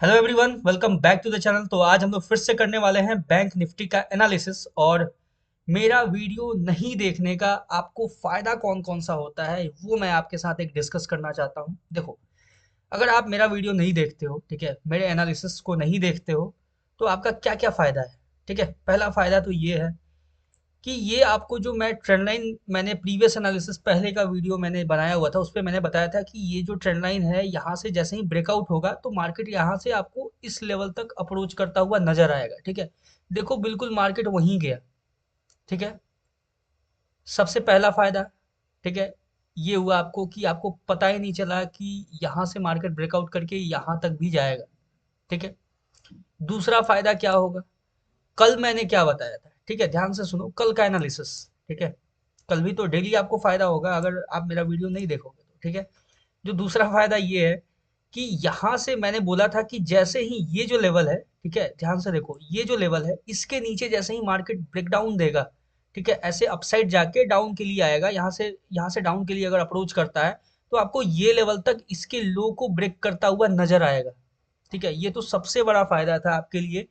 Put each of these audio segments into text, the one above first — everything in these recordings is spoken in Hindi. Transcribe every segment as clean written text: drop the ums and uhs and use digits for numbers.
Hello everyone, welcome back to the channel. तो आज हम लोग फिर से करने वाले हैं बैंक निफ्टी का एनालिसिस। और मेरा वीडियो नहीं देखने का आपको फायदा कौन कौन सा होता है वो मैं आपके साथ एक डिस्कस करना चाहता हूँ। देखो, अगर आप मेरा वीडियो नहीं देखते हो, ठीक है, मेरे एनालिसिस को नहीं देखते हो, तो आपका क्या क्या फायदा है। ठीक है, पहला फायदा तो ये है कि ये आपको जो मैं ट्रेंड लाइन, मैंने प्रीवियस एनालिसिस पहले का वीडियो मैंने बनाया हुआ था, उस पे मैंने बताया था कि ये जो ट्रेंड लाइन है यहाँ से जैसे ही ब्रेकआउट होगा तो मार्केट यहाँ से आपको इस लेवल तक अप्रोच करता हुआ नजर आएगा। ठीक है, देखो बिल्कुल मार्केट वहीं गया। ठीक है, सबसे पहला फायदा, ठीक है, ये हुआ आपको कि आपको पता ही नहीं चला कि यहाँ से मार्केट ब्रेकआउट करके यहाँ तक भी जाएगा। ठीक है, दूसरा फायदा क्या होगा, कल मैंने क्या बताया था, ठीक है, ध्यान से सुनो कल का एनालिसिस। ठीक है, कल भी तो डेली आपको फायदा होगा अगर आप मेरा वीडियो नहीं देखोगे तो। ठीक है, जो दूसरा फायदा ये है कि यहाँ से मैंने बोला था कि जैसे ही ये जो लेवल है, ठीक है, ध्यान से देखो, ये जो लेवल है इसके नीचे जैसे ही मार्केट ब्रेकडाउन देगा, ठीक है, ऐसे अपसाइड जाके डाउन के लिए आएगा, यहाँ से डाउन के लिए अगर अप्रोच करता है तो आपको ये लेवल तक इसके लो को ब्रेक करता हुआ नजर आएगा। ठीक है, ये तो सबसे बड़ा फायदा था आपके लिए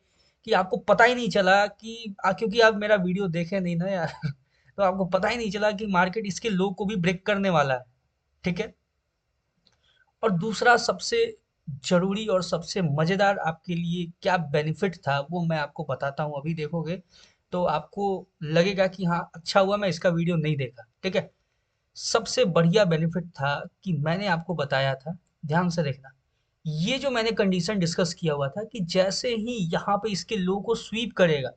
कि आपको पता ही नहीं चला कि क्योंकि आप मेरा वीडियो देखे नहीं ना यार तो आपको पता ही नहीं चला कि मार्केट इसके लो को भी ब्रेक करने वाला है। ठीक है, और दूसरा सबसे जरूरी और सबसे मजेदार आपके लिए क्या बेनिफिट था वो मैं आपको बताता हूँ। अभी देखोगे तो आपको लगेगा कि हाँ, अच्छा हुआ मैं इसका वीडियो नहीं देखा। ठीक है, सबसे बढ़िया बेनिफिट था कि मैंने आपको बताया था, ध्यान से देखना, ये जो मैंने कंडीशन डिस्कस किया हुआ था कि जैसे ही यहाँ पे इसके लो को स्वीप करेगा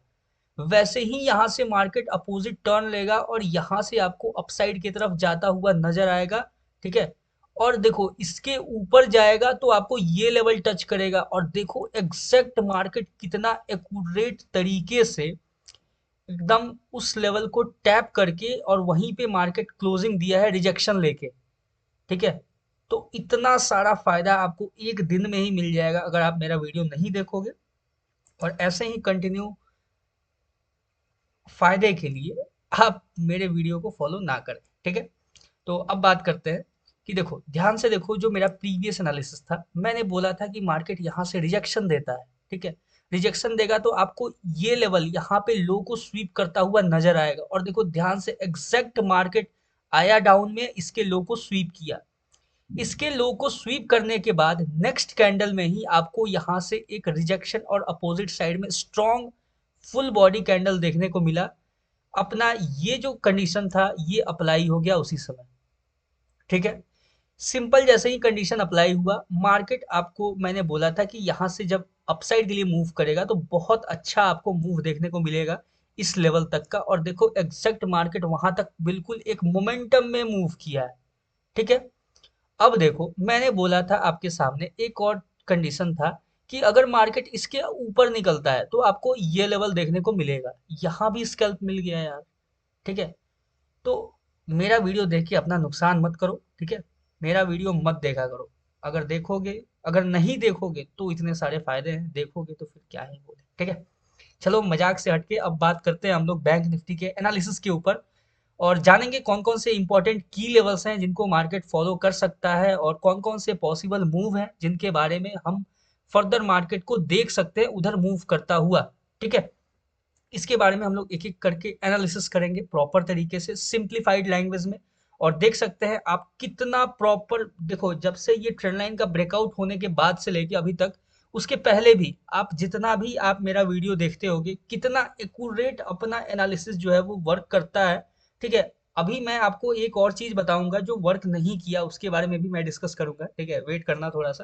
वैसे ही यहाँ से मार्केट अपोजिट टर्न लेगा और यहाँ से आपको अपसाइड की तरफ जाता हुआ नजर आएगा। ठीक है, और देखो इसके ऊपर जाएगा तो आपको ये लेवल टच करेगा और देखो एग्जैक्ट मार्केट कितना एक्यूरेट तरीके से एकदम उस लेवल को टैप करके और वहीं पे मार्केट क्लोजिंग दिया है रिजेक्शन लेके। ठीक है, तो इतना सारा फायदा आपको एक दिन में ही मिल जाएगा अगर आप मेरा वीडियो नहीं देखोगे। और ऐसे ही कंटिन्यू फायदे के लिए आप मेरे वीडियो को फॉलो ना करें। ठीक है, तो अब बात करते हैं कि देखो ध्यान से देखो, जो मेरा प्रीवियस एनालिसिस था मैंने बोला था कि मार्केट यहाँ से रिजेक्शन देता है। ठीक है, रिजेक्शन देगा तो आपको ये लेवल यहाँ पे लो को स्वीप करता हुआ नजर आएगा और देखो ध्यान से एग्जैक्ट मार्केट आया डाउन में इसके लो को स्वीप किया। इसके लो को स्वीप करने के बाद नेक्स्ट कैंडल में ही आपको यहाँ से एक रिजेक्शन और अपोजिट साइड में स्ट्रॉन्ग फुल बॉडी कैंडल देखने को मिला। अपना ये जो कंडीशन था ये अप्लाई हो गया उसी समय। ठीक है, सिंपल, जैसे ही कंडीशन अप्लाई हुआ मार्केट, आपको मैंने बोला था कि यहाँ से जब अपसाइड के लिए मूव करेगा तो बहुत अच्छा आपको मूव देखने को मिलेगा इस लेवल तक का। और देखो एग्जैक्ट मार्केट वहां तक बिल्कुल एक मोमेंटम में मूव किया है। ठीक है, अब देखो मैंने बोला था आपके सामने एक और कंडीशन था कि अगर मार्केट इसके ऊपर निकलता है तो आपको ये लेवल देखने को मिलेगा। यहाँ भी स्कैल्प मिल गया यार। ठीक है, तो मेरा वीडियो देख के अपना नुकसान मत करो। ठीक है, मेरा वीडियो मत देखा करो। अगर देखोगे, अगर नहीं देखोगे तो इतने सारे फायदे हैं, देखोगे तो फिर क्या ही बोले। ठीक है, चलो मजाक से हटके अब बात करते हैं हम लोग बैंक निफ्टी के एनालिसिस के ऊपर और जानेंगे कौन कौन से इंपॉर्टेंट की लेवल्स हैं जिनको मार्केट फॉलो कर सकता है और कौन कौन से पॉसिबल मूव हैं जिनके बारे में हम फर्दर मार्केट को देख सकते हैं उधर मूव करता हुआ। ठीक है, इसके बारे में हम लोग एक एक करके एनालिसिस करेंगे प्रॉपर तरीके से सिंप्लीफाइड लैंग्वेज में। और देख सकते हैं आप कितना प्रॉपर, देखो जब से ये ट्रेंड लाइन का ब्रेकआउट होने के बाद से लेके अभी तक, उसके पहले भी आप जितना भी आप मेरा वीडियो देखते होगे कितना एक्यूरेट अपना एनालिसिस जो है वो वर्क करता है। ठीक है, अभी मैं आपको एक और चीज बताऊंगा जो वर्क नहीं किया, उसके बारे में भी मैं डिस्कस करूंगा। ठीक है, वेट करना थोड़ा सा।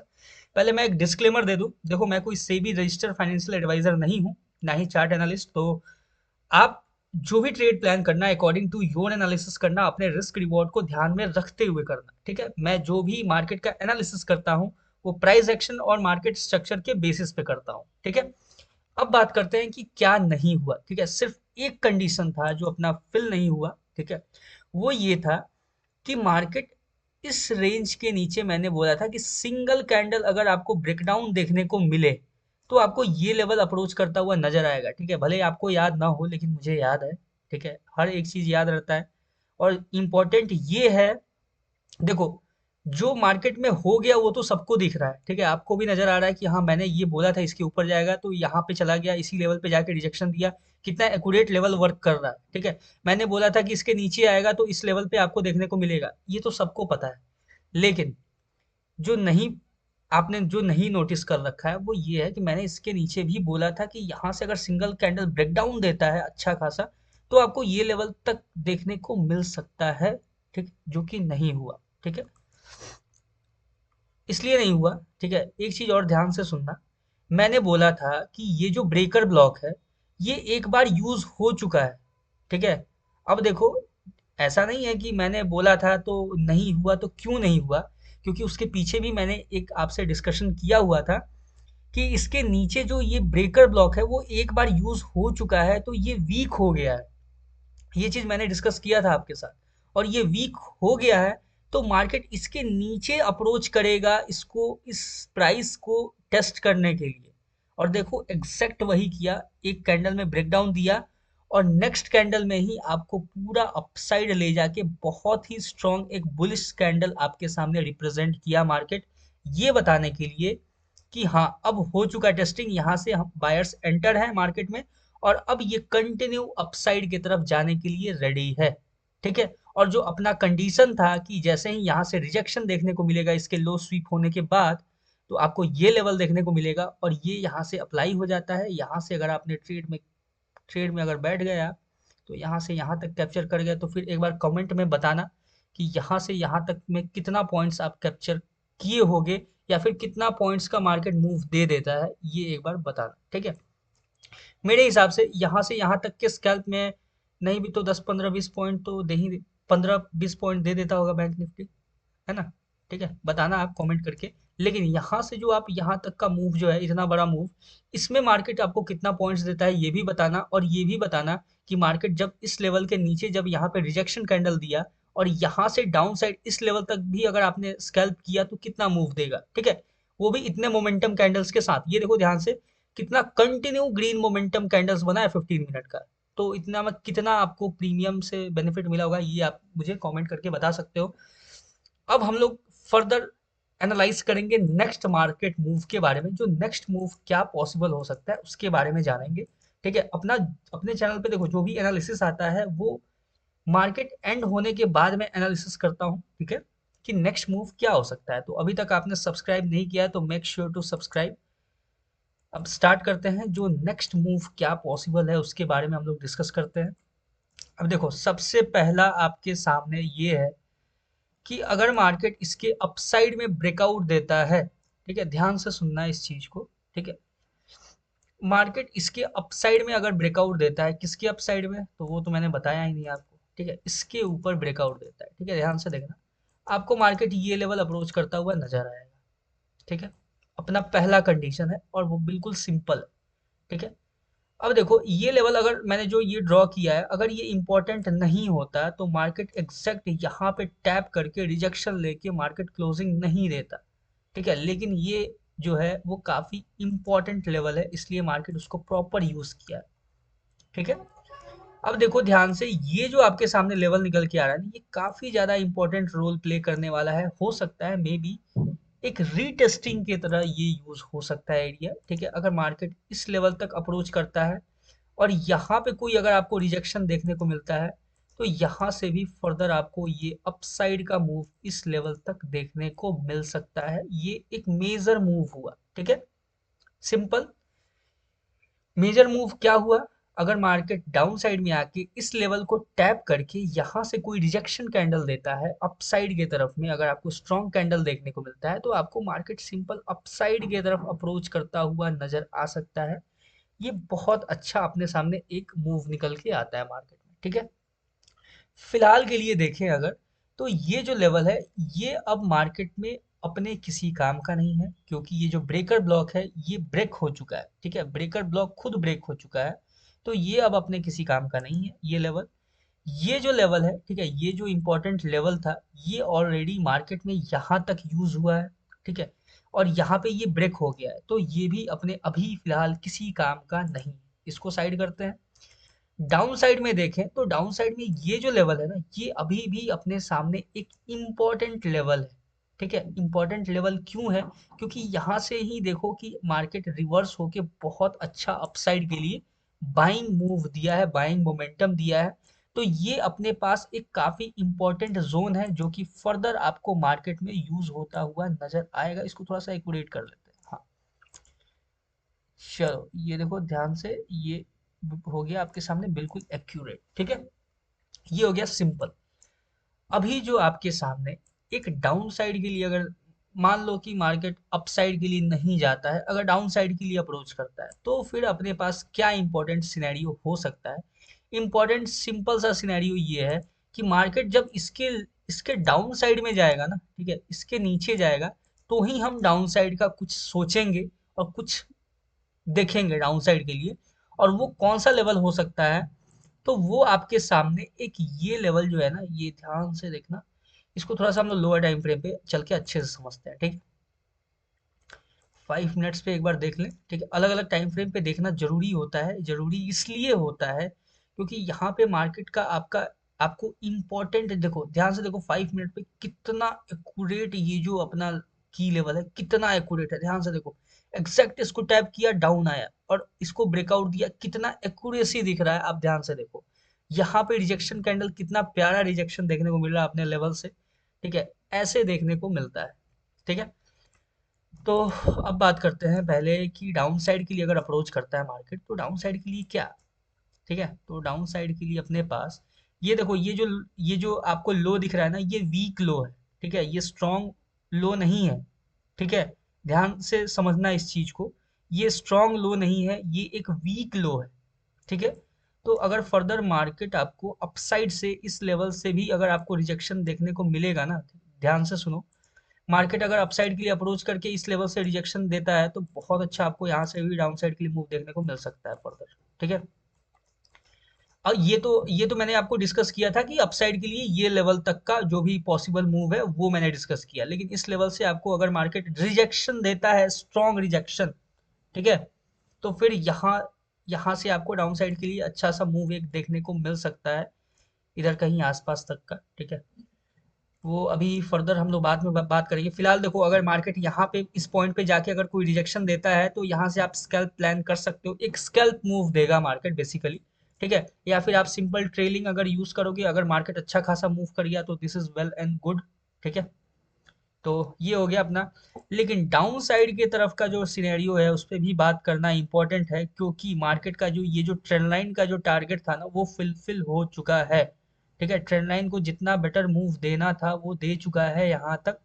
पहले मैं एक डिस्क्लेमर दे दूं, देखो मैं कोई सेबी रजिस्टर्ड फाइनेंशियल एडवाइजर नहीं हूं, ना ही चार्ट एनालिस्ट। तो आप जो भी ट्रेड प्लान करना है अकॉर्डिंग टू योर एनालिसिस करना, अपने रिस्क रिवॉर्ड को ध्यान में रखते हुए करना। ठीक है, मैं जो भी मार्केट का एनालिसिस करता हूँ वो प्राइस एक्शन और मार्केट स्ट्रक्चर के बेसिस पे करता हूँ। ठीक है, अब बात करते हैं कि क्या नहीं हुआ। ठीक है, सिर्फ एक कंडीशन था जो अपना फिल नहीं हुआ। ठीक है, वो ये था कि मार्केट इस रेंज के नीचे, मैंने बोला था कि सिंगल कैंडल अगर आपको ब्रेकडाउन देखने को मिले तो आपको ये लेवल अप्रोच करता हुआ नजर आएगा। ठीक है, भले आपको याद ना हो लेकिन मुझे याद है। ठीक है, हर एक चीज याद रहता है। और इम्पोर्टेंट ये है, देखो जो मार्केट में हो गया वो तो सबको दिख रहा है, ठीक है? आपको भी नज़र आ रहा है कि हाँ, मैंने ये बोला था इसके ऊपर जाएगा तो यहाँ पे चला गया, इसी लेवल पे जाके रिजेक्शन दिया। कितना एक्यूरेट लेवल वर्क कर रहा है, ठीक है? मैंने बोला था कि इसके नीचे आएगा तो इस लेवल पे आपको देखने को मिलेगा, ये तो सबको पता है। लेकिन जो नहीं आपने जो नहीं नोटिस कर रखा है वो ये है कि मैंने इसके नीचे भी बोला था कि यहाँ से अगर सिंगल कैंडल ब्रेकडाउन देता है अच्छा खासा, तो आपको ये लेवल तक देखने को मिल सकता है, ठीक? जो कि नहीं हुआ, ठीक है? इसलिए नहीं हुआ, ठीक है? एक चीज और ध्यान से सुनना, मैंने बोला था कि ये जो ब्रेकर ब्लॉक है ये एक बार यूज हो चुका है, ठीक है? अब देखो, ऐसा नहीं है कि मैंने बोला था तो नहीं हुआ, तो क्यों नहीं हुआ? क्योंकि उसके पीछे भी मैंने एक आपसे डिस्कशन किया हुआ था कि इसके नीचे जो ये ब्रेकर ब्लॉक है वो एक बार यूज हो चुका है तो ये वीक हो गया है। ये चीज मैंने डिस्कस किया था आपके साथ, और ये वीक हो गया है तो मार्केट इसके नीचे अप्रोच करेगा इसको, इस प्राइस को टेस्ट करने के लिए। और देखो एग्जैक्ट वही किया, एक कैंडल में ब्रेकडाउन दिया और नेक्स्ट कैंडल में ही आपको पूरा अपसाइड ले जाके बहुत ही स्ट्रॉन्ग एक बुलिश कैंडल आपके सामने रिप्रेजेंट किया मार्केट, ये बताने के लिए कि हाँ अब हो चुका टेस्टिंग, यहाँ से हम बायर्स एंटर हैं मार्केट में और अब ये कंटिन्यू अपसाइड की तरफ जाने के लिए रेडी है, ठीक है? और जो अपना कंडीशन था कि जैसे ही यहाँ से रिजेक्शन देखने को मिलेगा इसके लो स्वीप होने के बाद, तो आपको ये लेवल देखने को मिलेगा और ये यहाँ से अप्लाई हो जाता है। यहाँ से अगर आपने ट्रेड में अगर बैठ गए आप, तो यहाँ से यहाँ तक कैप्चर कर गए तो फिर एक बार कमेंट में बताना कि यहाँ से यहाँ तक में कितना पॉइंट्स आप कैप्चर किए होगे, या फिर कितना पॉइंट्स का मार्केट मूव दे देता है, ये एक बार बताना, ठीक है? मेरे हिसाब से यहाँ तक के स्कैल्प में नहीं भी तो 10 15 20 पॉइंट तो दे ही, 15 20 पॉइंट दे देता होगा बैंक निफ्टी, है ना? ठीक है, बताना आप कमेंट करके। लेकिन यहाँ से जो आप यहाँ तक का मूव जो है, इतना बड़ा मूव, इसमें मार्केट आपको कितना पॉइंट्स देता है ये भी बताना, और ये भी बताना कि मार्केट जब इस लेवल के नीचे जब यहाँ पे रिजेक्शन कैंडल दिया और यहाँ से डाउन साइड इस लेवल तक भी अगर आपने स्कैल्प किया तो कितना मूव देगा, ठीक है? वो भी इतने मोमेंटम कैंडल्स के साथ। ये देखो ध्यान से, कितना कंटिन्यू ग्रीन मोमेंटम कैंडल्स बना है 15 मिनट का। तो इतना में कितना आपको प्रीमियम से बेनिफिट मिला होगा ये आप मुझे कमेंट करके बता सकते हो। अब हम लोग फर्दर एनालाइज करेंगे नेक्स्ट मार्केट मूव के बारे में, जो नेक्स्ट मूव क्या पॉसिबल हो सकता है उसके बारे में जानेंगे, ठीक है? अपना अपने चैनल पे देखो जो भी एनालिसिस आता है वो मार्केट एंड होने के बाद में एनालिसिस करता हूँ, ठीक है? कि नेक्स्ट मूव क्या हो सकता है। तो अभी तक आपने सब्सक्राइब नहीं किया है तो मेक श्योर टू सब्सक्राइब। अब स्टार्ट करते हैं, जो नेक्स्ट मूव क्या पॉसिबल है उसके बारे में हम लोग डिस्कस करते हैं। अब देखो सबसे पहला आपके सामने ये है कि अगर मार्केट इसके अपसाइड में ब्रेकआउट देता है, ठीक है? ध्यान से सुनना है इस चीज को, ठीक है? मार्केट इसके अपसाइड में अगर ब्रेकआउट देता है, किसके अपसाइड में, तो वो तो मैंने बताया ही नहीं आपको, ठीक है? इसके ऊपर ब्रेकआउट देता है, ठीक है? ध्यान से देखना, आपको मार्केट ये लेवल अप्रोच करता हुआ नजर आएगा, ठीक है? अपना पहला कंडीशन है और वो बिल्कुल सिंपल है, ठीक है? अब देखो ये लेवल अगर मैंने जो ये ड्रॉ किया है अगर ये इंपॉर्टेंट नहीं होता तो मार्केट एग्जैक्ट यहाँ पे टैप करके रिजेक्शन लेके मार्केट क्लोजिंग नहीं देता, ठीक है? लेकिन ये जो है वो काफी इंपॉर्टेंट लेवल है इसलिए मार्केट उसको प्रॉपर यूज किया है, ठीक है? अब देखो ध्यान से, ये जो आपके सामने लेवल निकल के आ रहा है ना, ये काफी ज्यादा इंपॉर्टेंट रोल प्ले करने वाला है। हो सकता है मे बी एक रीटेस्टिंग की तरह ये यूज हो सकता है एरिया, ठीक है? अगर मार्केट इस लेवल तक अप्रोच करता है और यहाँ पे कोई अगर आपको रिजेक्शन देखने को मिलता है तो यहाँ से भी फर्दर आपको ये अपसाइड का मूव इस लेवल तक देखने को मिल सकता है। ये एक मेजर मूव हुआ, ठीक है? सिंपल मेजर मूव क्या हुआ, अगर मार्केट डाउन साइड में आके इस लेवल को टैप करके यहाँ से कोई रिजेक्शन कैंडल देता है अपसाइड के तरफ में, अगर आपको स्ट्रॉन्ग कैंडल देखने को मिलता है तो आपको मार्केट सिंपल अपसाइड की तरफ अप्रोच करता हुआ नजर आ सकता है। ये बहुत अच्छा अपने सामने एक मूव निकल के आता है मार्केट में, ठीक है? फिलहाल के लिए देखें अगर, तो ये जो लेवल है ये अब मार्केट में अपने किसी काम का नहीं है, क्योंकि ये जो ब्रेकर ब्लॉक है ये ब्रेक हो चुका है, ठीक है? ब्रेकर ब्लॉक खुद ब्रेक हो चुका है, तो ये अब अपने किसी काम का नहीं है ये लेवल। ये जो लेवल है, ठीक है, ये जो इंपॉर्टेंट लेवल था ये ऑलरेडी मार्केट में यहाँ तक यूज हुआ है, ठीक है? और यहाँ पे ये ब्रेक हो गया है तो ये भी अपने अभी फिलहाल किसी काम का नहीं। इसको साइड करते हैं। डाउन साइड में देखें तो डाउन साइड में ये जो लेवल है ना ये अभी भी अपने सामने एक इम्पोर्टेंट लेवल है, ठीक है, इंपॉर्टेंट लेवल क्यों है? क्योंकि यहाँ से ही देखो कि मार्केट रिवर्स होके बहुत अच्छा अपसाइड के लिए बाइंग मूव दिया है, बाइंग मोमेंटम दिया है। तो ये अपने पास एक काफी इंपॉर्टेंट जोन है जो कि फर्दर आपको मार्केट में यूज होता हुआ नजर आएगा। इसको थोड़ा सा एक्यूरेट कर लेते हैं। हाँ, चलो ये देखो ध्यान से, ये हो गया आपके सामने बिल्कुल एक्यूरेट। ठीक है, ये हो गया सिंपल। अभी जो आपके सामने एक डाउन साइड के लिए, अगर मान लो कि मार्केट अप साइड के लिए नहीं जाता है, अगर डाउन साइड के लिए अप्रोच करता है, तो फिर अपने पास क्या इंपॉर्टेंट सिनेरियो हो सकता है? इंपॉर्टेंट सिंपल सा सिनेरियो ये है कि मार्केट जब इसके इसके डाउन साइड में जाएगा ना, ठीक है, इसके नीचे जाएगा, तो ही हम डाउन साइड का कुछ सोचेंगे और कुछ देखेंगे डाउन साइड के लिए। और वो कौन सा लेवल हो सकता है? तो वो आपके सामने एक ये लेवल जो है ना, ये ध्यान से देखना, इसको थोड़ा सा हम लोग लोअर टाइम फ्रेम पे चल के अच्छे से समझते हैं। ठीक है, 5 मिनट्स पे एक बार देख लें। ठीक है, अलग अलग टाइम फ्रेम पे देखना जरूरी होता है। जरूरी इसलिए होता है क्योंकि यहाँ पे मार्केट का आपका आपको इम्पोर्टेंट, देखो ध्यान से देखो 5 मिनट पे कितना एक्यूरेट ये जो अपना की लेवल है, कितना एक्यूरेट है। ध्यान से देखो, एग्जैक्ट इसको टैप किया, डाउन आया और इसको ब्रेकआउट दिया, कितना एक्यूरेसी दिख रहा है। आप ध्यान से देखो, यहाँ पे रिजेक्शन कैंडल, कितना प्यारा रिजेक्शन देखने को मिल रहा है अपने लेवल से। ठीक है, ऐसे देखने को मिलता है। ठीक है, तो अब बात करते हैं पहले कि डाउन साइड के लिए अगर अप्रोच करता है मार्केट, तो डाउन साइड के लिए क्या? ठीक है, तो डाउन साइड के लिए अपने पास ये देखो, ये जो आपको लो दिख रहा है ना, ये वीक लो है। ठीक है, ये स्ट्रॉन्ग लो नहीं है। ठीक है, ध्यान से समझना इस चीज को, ये स्ट्रॉन्ग लो नहीं है, ये एक वीक लो है। ठीक है, तो अगर फर्दर मार्केट आपको अपसाइड से इस लेवल से भी अगर आपको रिजेक्शन देखने को मिलेगा ना, ध्यान से सुनो, मार्केट अगर अपसाइड के लिए अप्रोच करके इस लेवल से रिजेक्शन देता है, तो बहुत अच्छा आपको यहाँ से भी डाउन साइड के लिए मूव देखने को मिल सकता है फर्दर। ठीक है, और ये तो मैंने आपको डिस्कस किया था कि अपसाइड के लिए ये लेवल तक का जो भी पॉसिबल मूव है वो मैंने डिस्कस किया, लेकिन इस लेवल से आपको अगर मार्केट रिजेक्शन देता है, स्ट्रॉन्ग रिजेक्शन, ठीक है, तो फिर यहाँ यहाँ से आपको डाउन साइड के लिए अच्छा सा मूव एक देखने को मिल सकता है, इधर कहीं आसपास तक का। ठीक है, वो अभी फर्दर हम लोग बाद में बात करेंगे। फिलहाल देखो, अगर मार्केट यहाँ पे इस पॉइंट पे जाके अगर कोई रिजेक्शन देता है, तो यहाँ से आप स्कैल्प प्लान कर सकते हो, एक स्कैल्प मूव देगा मार्केट बेसिकली। ठीक है, या फिर आप सिंपल ट्रेलिंग अगर यूज करोगे, अगर मार्केट अच्छा खासा मूव कर गया तो this is well and good. ठीक है, तो ये हो गया अपना। लेकिन डाउन साइड की तरफ का जो सिनेरियो है उस पर भी बात करना इंपॉर्टेंट है, क्योंकि मार्केट का जो ये जो ट्रेंड लाइन का जो टारगेट था ना, वो फिलफिल हो चुका है। ठीक है, ट्रेंड लाइन को जितना बेटर मूव देना था वो दे चुका है यहाँ तक।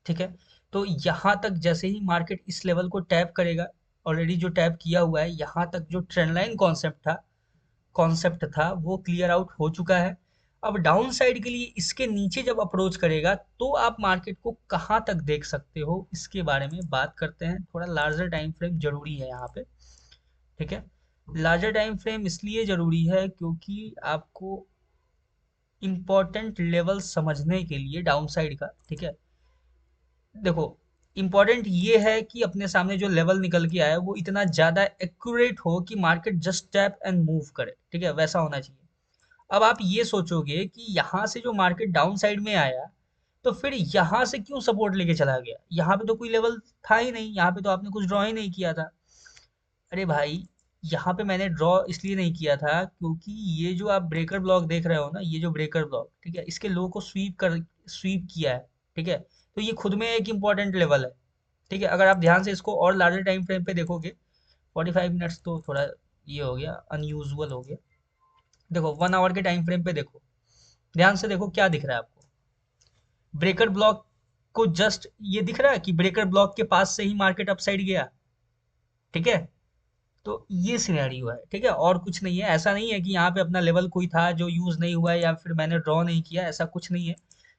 ठीक है, तो यहाँ तक जैसे ही मार्केट इस लेवल को टैप करेगा, ऑलरेडी जो टैप किया हुआ है, यहाँ तक जो ट्रेंड लाइन कॉन्सेप्ट था वो क्लियर आउट हो चुका है। अब डाउन साइड के लिए इसके नीचे जब अप्रोच करेगा, तो आप मार्केट को कहाँ तक देख सकते हो, इसके बारे में बात करते हैं। थोड़ा लार्जर टाइम फ्रेम जरूरी है यहाँ पे। ठीक है, लार्जर टाइम फ्रेम इसलिए जरूरी है क्योंकि आपको इंपॉर्टेंट लेवल समझने के लिए डाउन साइड का। ठीक है, देखो, इंपॉर्टेंट ये है कि अपने सामने जो लेवल निकल के आया वो इतना ज्यादा एक्यूरेट हो कि market just tap and move करे। ठीक है, वैसा होना चाहिए। अब आप ये सोचोगे कि यहाँ से जो मार्केट डाउन साइड में आया, तो फिर यहाँ से क्यों सपोर्ट लेके चला गया? यहाँ पे तो कोई लेवल था ही नहीं, यहाँ पे तो आपने कुछ ड्रॉ ही नहीं किया था। अरे भाई, यहाँ पे मैंने ड्रॉ इसलिए नहीं किया था क्योंकि ये जो आप ब्रेकर ब्लॉक देख रहे हो ना, ये जो ब्रेकर ब्लॉक, ठीक है, इसके लो को स्वीप किया है। ठीक है, तो ये खुद में एक इम्पॉर्टेंट लेवल है। ठीक है, अगर आप ध्यान से इसको और लार्जर टाइम फ्रेम पे देखोगे, 45 मिनट्स तो थोड़ा ये हो गया, अनयूजुअल हो गया। देखो 1 आवर के टाइम फ्रेम पे देखो, ध्यान से देखो क्या दिख रहा है आपको। ब्रेकर ब्लॉक को जस्ट ये दिख रहा है कि ब्रेकर ब्लॉक के पास से ही मार्केट अपसाइड गया। ठीक है, तो ये सिनेरियो है। ठीक है, और कुछ नहीं है। ऐसा नहीं है कि यहाँ पे अपना लेवल कोई था जो यूज नहीं हुआ है या फिर मैंने ड्रॉ नहीं किया, ऐसा कुछ नहीं है।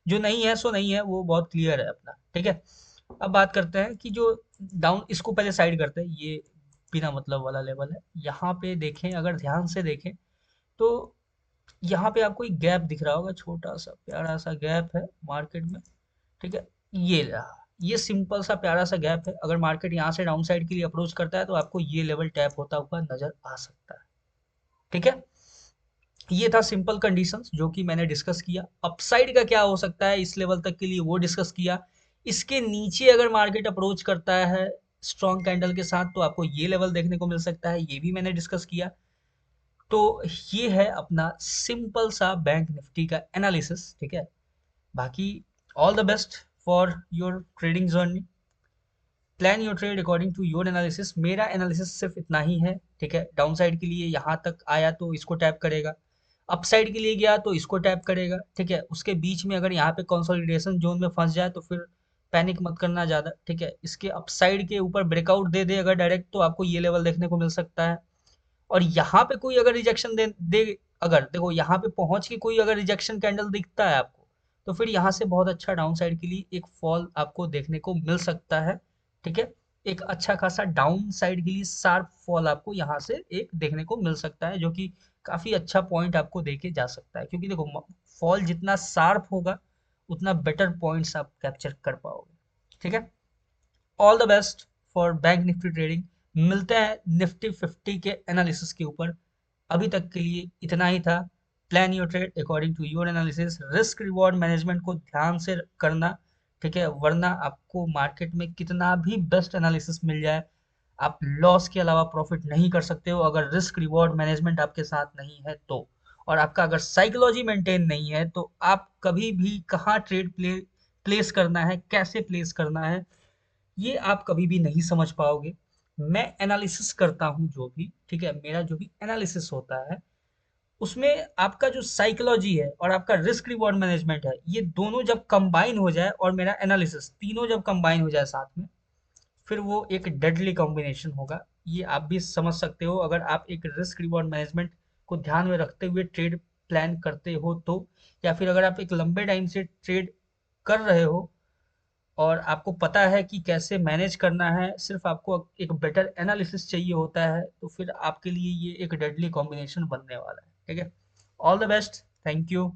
जो नहीं है सो नहीं है, वो बहुत क्लियर है अपना। ठीक है, अब बात करते हैं कि जो डाउन, इसको पहले साइड करते हैं, ये बिना मतलब वाला लेवल है। यहाँ पे देखें, अगर ध्यान से देखें, तो यहाँ पे आपको एक गैप दिख रहा होगा, छोटा सा प्यारा सा गैप है मार्केट में। ठीक है, ये रहा, ये सिंपल सा प्यारा सा गैप है। अगर मार्केट यहाँ से डाउन साइड के लिए अप्रोच करता है, तो आपको ये लेवल टैप होता हुआ नजर आ सकता है। ठीक है, ये था सिंपल कंडीशंस जो कि मैंने डिस्कस किया। अपसाइड का क्या हो सकता है इस लेवल तक के लिए वो डिस्कस किया। इसके नीचे अगर मार्केट अप्रोच करता है स्ट्रॉन्ग कैंडल के साथ तो आपको ये लेवल देखने को मिल सकता है, ये भी मैंने डिस्कस किया। तो ये है अपना सिंपल सा बैंक निफ्टी का एनालिसिस, ठीक है। बाकी all the best for your trading journey. Plan your trade according to your analysis. मेरा एनालिसिस सिर्फ इतना ही है, ठीक है। डाउन साइड के लिए यहाँ तक आया तो इसको टैप करेगा, अप साइड के लिए गया तो इसको टैप करेगा, ठीक है। उसके बीच में अगर यहाँ पे कंसोलिडेशन जोन में फंस जाए तो फिर पैनिक मत करना ज़्यादा, ठीक है। इसके अप साइड के ऊपर ब्रेकआउट दे दे अगर डायरेक्ट तो आपको ये लेवल देखने को मिल सकता है। और यहाँ पे कोई अगर रिजेक्शन दे, अगर देखो यहाँ पे पहुंच के कोई अगर रिजेक्शन कैंडल दिखता है आपको तो फिर यहाँ से बहुत अच्छा डाउन साइड के लिए एक फॉल आपको देखने को मिल सकता है, ठीक है। एक अच्छा खासा डाउन साइड के लिए शार्प फॉल आपको यहाँ से एक देखने को मिल सकता है, जो कि काफी अच्छा पॉइंट आपको देके जा सकता है, क्योंकि देखो फॉल जितना शार्प होगा उतना बेटर पॉइंट्स आप कैप्चर कर पाओगे, ठीक है। All the best for bank Nifty trading. मिलते हैं निफ्टी 50 के एनालिसिस के ऊपर। अभी तक के लिए इतना ही था। Plan your trade according to your analysis. Risk reward management को ध्यान से करना, ठीक है, वरना आपको मार्केट में कितना भी बेस्ट एनालिसिस मिल जाए आप लॉस के अलावा प्रॉफिट नहीं कर सकते हो अगर रिस्क रिवॉर्ड मैनेजमेंट आपके साथ नहीं है तो। और आपका अगर साइकोलॉजी मेंटेन नहीं है तो आप कभी भी कहाँ ट्रेड प्लेस करना है, कैसे प्लेस करना है, ये आप कभी भी नहीं समझ पाओगे। मैं एनालिसिस करता हूँ जो भी, ठीक है, मेरा जो भी एनालिसिस होता है उसमें आपका जो साइकोलॉजी है और आपका रिस्क रिवॉर्ड मैनेजमेंट है, ये दोनों जब कंबाइन हो जाए और मेरा एनालिसिस, तीनों जब कंबाइन हो जाए साथ में, फिर वो एक डेडली कॉम्बिनेशन होगा। ये आप भी समझ सकते हो अगर आप एक रिस्क रिवॉर्ड मैनेजमेंट को ध्यान में रखते हुए ट्रेड प्लान करते हो तो, या फिर अगर आप एक लंबे टाइम से ट्रेड कर रहे हो और आपको पता है कि कैसे मैनेज करना है, सिर्फ आपको एक बेटर एनालिसिस चाहिए होता है, तो फिर आपके लिए ये एक डेडली कॉम्बिनेशन बनने वाला है, ठीक है। All the best, thank you.